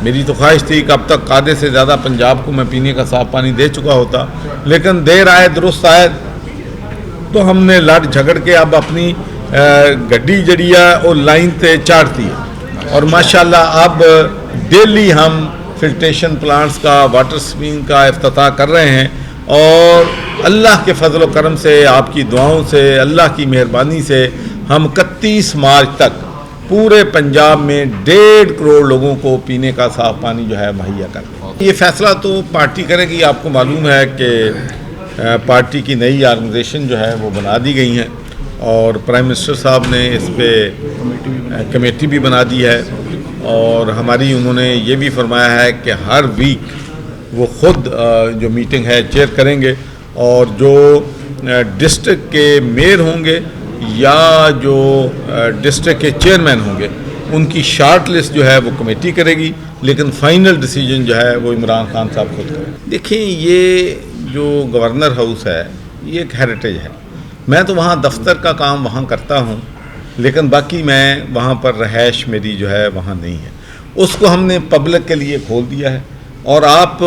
میری تو خواہش تھی کہ اب تک قادے سے زیادہ پنجاب کو میں پینے کا صاف پانی دے چکا ہوتا، لیکن دیر آئے درست آئے، تو ہم نے لڑ جھگڑ کے اب اپنی گڈی جڑی ہے وہ لائن تے چاڑتی ہے، اور ماشاءاللہ اب ڈیلی ہم فلٹریشن پلانٹس کا، واٹر اسٹریم کا افتتاح کر رہے ہیں، اور اللہ کے فضل و کرم سے، آپ کی دعاؤں سے، اللہ کی مہربانی سے ہم 31 مارچ تک پورے پنجاب میں 1.5 کروڑ لوگوں کو پینے کا صاف پانی جو ہے مہیا کر دیں۔ یہ فیصلہ تو پارٹی کرے گی۔ آپ کو معلوم ہے کہ پارٹی کی نئی آرگنائزیشن جو ہے وہ بنا دی گئی ہیں، اور پرائم منسٹر صاحب نے اس پہ کمیٹی بھی بنا دی ہے، اور ہماری انہوں نے یہ بھی فرمایا ہے کہ ہر ویک وہ خود جو میٹنگ ہے چیئر کریں گے، اور جو ڈسٹرکٹ کے میئر ہوں گے یا جو ڈسٹرکٹ کے چیئرمین ہوں گے ان کی شارٹ لسٹ جو ہے وہ کمیٹی کرے گی، لیکن فائنل ڈیسیجن جو ہے وہ عمران خان صاحب خود کریں۔ دیکھیں، یہ جو گورنر ہاؤس ہے یہ ایک ہیریٹیج ہے۔ میں تو وہاں دفتر کا کام وہاں کرتا ہوں، لیکن باقی میں وہاں پر رہائش میری جو ہے وہاں نہیں ہے۔ اس کو ہم نے پبلک کے لیے کھول دیا ہے، اور آپ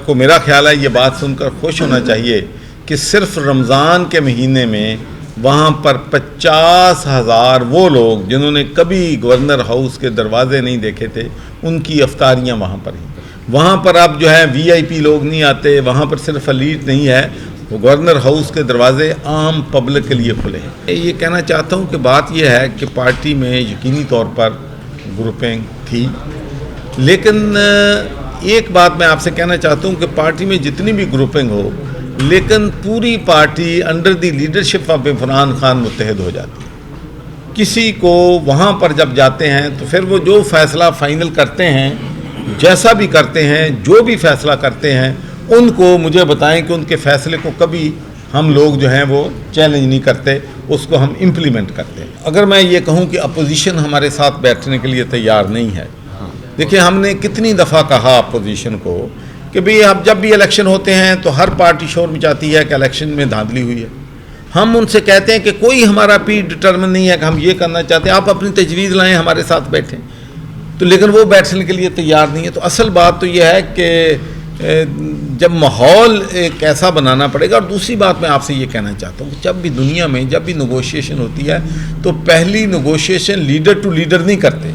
کو میرا خیال ہے یہ بات سن کر خوش ہونا چاہیے کہ صرف رمضان کے مہینے میں وہاں پر 50,000 وہ لوگ جنہوں نے کبھی گورنر ہاؤس کے دروازے نہیں دیکھے تھے، ان کی افطاریاں وہاں پر ہیں۔ وہاں پر اب جو ہے VIP لوگ نہیں آتے، وہاں پر صرف ایلیٹ نہیں ہے، وہ گورنر ہاؤس کے دروازے عام پبلک کے لیے کھلے ہیں۔ یہ کہنا چاہتا ہوں کہ بات یہ ہے کہ پارٹی میں یقینی طور پر گروپنگ تھی، لیکن ایک بات میں آپ سے کہنا چاہتا ہوں کہ پارٹی میں جتنی بھی گروپنگ ہو، لیکن پوری party under the leadership of Imran Khan متحد ہو جاتی ہے۔ کسی کو وہاں پر جب جاتے ہیں تو پھر وہ جو فیصلہ فائنل کرتے ہیں، جیسا بھی کرتے ہیں، جو بھی فیصلہ کرتے ہیں، ان کو مجھے بتائیں کہ ان کے فیصلے کو کبھی ہم لوگ جو ہیں وہ چیلنج نہیں کرتے، اس کو ہم امپلیمنٹ کرتے ہیں۔ اگر میں یہ کہوں کہ اپوزیشن ہمارے ساتھ بیٹھنے کے لیے تیار نہیں ہے، دیکھیں ہم نے کتنی دفعہ کہا اپوزیشن کو کہ بھئی اب جب بھی الیکشن ہوتے ہیں تو ہر پارٹی شور مچاتی ہے کہ الیکشن میں دھاندلی ہوئی ہے۔ ہم ان سے کہتے ہیں کہ کوئی ہمارا ڈٹرمن نہیں ہے کہ ہم یہ کرنا چاہتے ہیں، آپ اپنی تجویز لائیں، ہمارے ساتھ بیٹھیں، تو لیکن وہ بیٹھنے کے لیے تیار نہیں ہے۔ تو اصل بات تو یہ ہے کہ جب ماحول ایک ایسا بنانا پڑے گا۔ اور دوسری بات میں آپ سے یہ کہنا چاہتا ہوں کہ جب بھی دنیا میں جب بھی نیگوشیشن ہوتی ہے تو پہلی نیگوشیشن لیڈر ٹو لیڈر نہیں کرتے،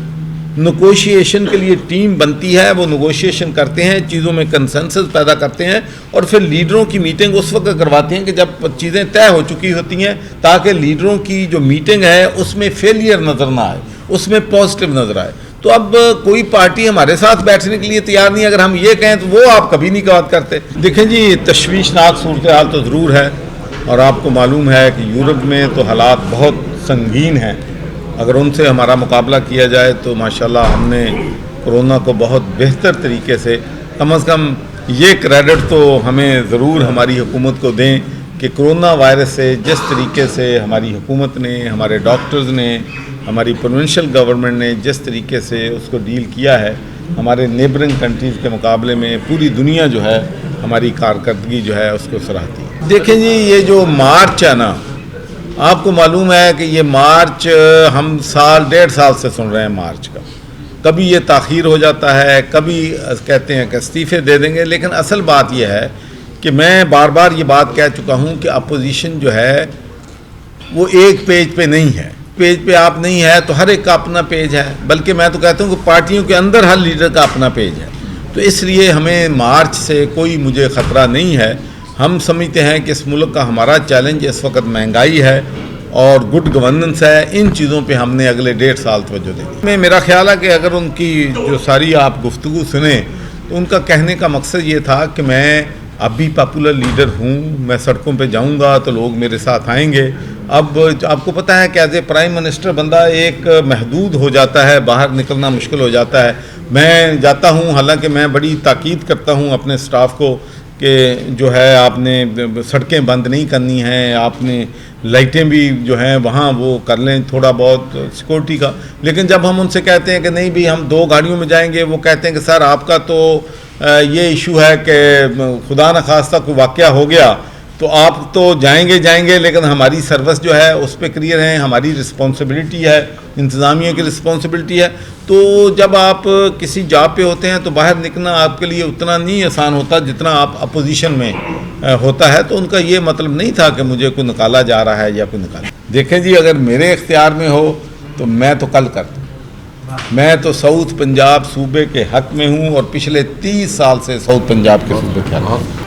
نیگوشیشن کے لیے ٹیم بنتی ہے، وہ نیگوشیشن کرتے ہیں، چیزوں میں کنسنسس پیدا کرتے ہیں، اور پھر لیڈروں کی میٹنگ اس وقت کرواتے ہیں کہ جب چیزیں طے ہو چکی ہوتی ہیں، تاکہ لیڈروں کی جو میٹنگ ہے اس میں فیلئر نظر نہ آئے، اس میں پازیٹیو نظر آئے۔ تو اب کوئی پارٹی ہمارے ساتھ بیٹھنے کے لیے تیار نہیں ہے۔ اگر ہم یہ کہیں تو وہ آپ کبھی نہیں بات کرتے۔ دیکھیں جی، تشویشناک صورتحال تو ضرور ہے، اور آپ کو معلوم ہے کہ یورپ میں تو حالات بہت سنگین ہیں۔ اگر ان سے ہمارا مقابلہ کیا جائے تو ماشاءاللہ ہم نے کرونا کو بہت بہتر طریقے سے، کم از کم یہ کریڈٹ تو ہمیں ضرور ہماری حکومت کو دیں کہ کرونا وائرس سے جس طریقے سے ہماری حکومت نے، ہمارے ڈاکٹرز نے، ہماری پروونشل گورنمنٹ نے جس طریقے سے اس کو ڈیل کیا ہے، ہمارے نیبرنگ کنٹریز کے مقابلے میں پوری دنیا جو ہے ہماری کارکردگی جو ہے اس کو سراہتی ہے۔ دیکھیں جی، یہ جو مارچ ہے نا، آپ کو معلوم ہے کہ یہ مارچ ہم ڈیڑھ سال سے سن رہے ہیں مارچ کا۔ کبھی یہ تاخیر ہو جاتا ہے، کبھی کہتے ہیں کہ استعفے دے دیں گے، لیکن اصل بات یہ ہے کہ میں بار بار یہ بات کہہ چکا ہوں کہ اپوزیشن جو ہے وہ ایک پیج پہ نہیں ہے۔ پیج پہ آپ نہیں ہے تو ہر ایک کا اپنا پیج ہے، بلکہ میں تو کہتا ہوں کہ پارٹیوں کے اندر ہر لیڈر کا اپنا پیج ہے۔ تو اس لیے ہمیں مارچ سے کوئی مجھے خطرہ نہیں ہے۔ ہم سمجھتے ہیں کہ اس ملک کا ہمارا چیلنج اس وقت مہنگائی ہے اور گڈ گورننس ہے۔ ان چیزوں پہ ہم نے اگلے 1.5 سال توجہ دیں۔ میرا خیال ہے کہ اگر ان کی جو ساری آپ گفتگو سنیں تو ان کا کہنے کا مقصد یہ تھا کہ میں اب بھی پاپولر لیڈر ہوں، میں سڑکوں پہ جاؤں گا تو لوگ میرے ساتھ آئیں گے۔ اب آپ کو پتہ ہے کہ ایز اے پرائم منسٹر بندہ ایک محدود ہو جاتا ہے، باہر نکلنا مشکل ہو جاتا ہے۔ میں جاتا ہوں، حالانکہ میں بڑی تاکید کرتا ہوں اپنے سٹاف کو کہ جو ہے آپ نے سڑکیں بند نہیں کرنی ہیں، آپ نے لائٹیں بھی جو ہیں وہاں وہ کر لیں تھوڑا بہت سیکورٹی کا۔ لیکن جب ہم ان سے کہتے ہیں کہ نہیں بھی ہم 2 گاڑیوں میں جائیں گے، وہ کہتے ہیں کہ سر آپ کا تو یہ ایشو ہے کہ خدا نخواستہ کوئی واقعہ ہو گیا تو آپ تو جائیں گے لیکن ہماری سروس جو ہے اس پہ کلیئر ہیں، ہماری رسپانسبلٹی ہے، انتظامیہ کی رسپانسبلٹی ہے. تو جب آپ کسی جاب پہ ہوتے ہیں تو باہر نکلنا آپ کے لیے اتنا نہیں آسان ہوتا جتنا آپ اپوزیشن میں ہوتا ہے. تو ان کا یہ مطلب نہیں تھا کہ مجھے کوئی نکالا جا رہا ہے یا کوئی نکالا. دیکھیں جی، اگر میرے اختیار میں ہو تو میں تو کل کر دوں. میں تو ساؤتھ پنجاب صوبے کے حق میں ہوں اور پچھلے 30 سال سے ساؤتھ پنجاب کے صوبے کے حق میں ہوں.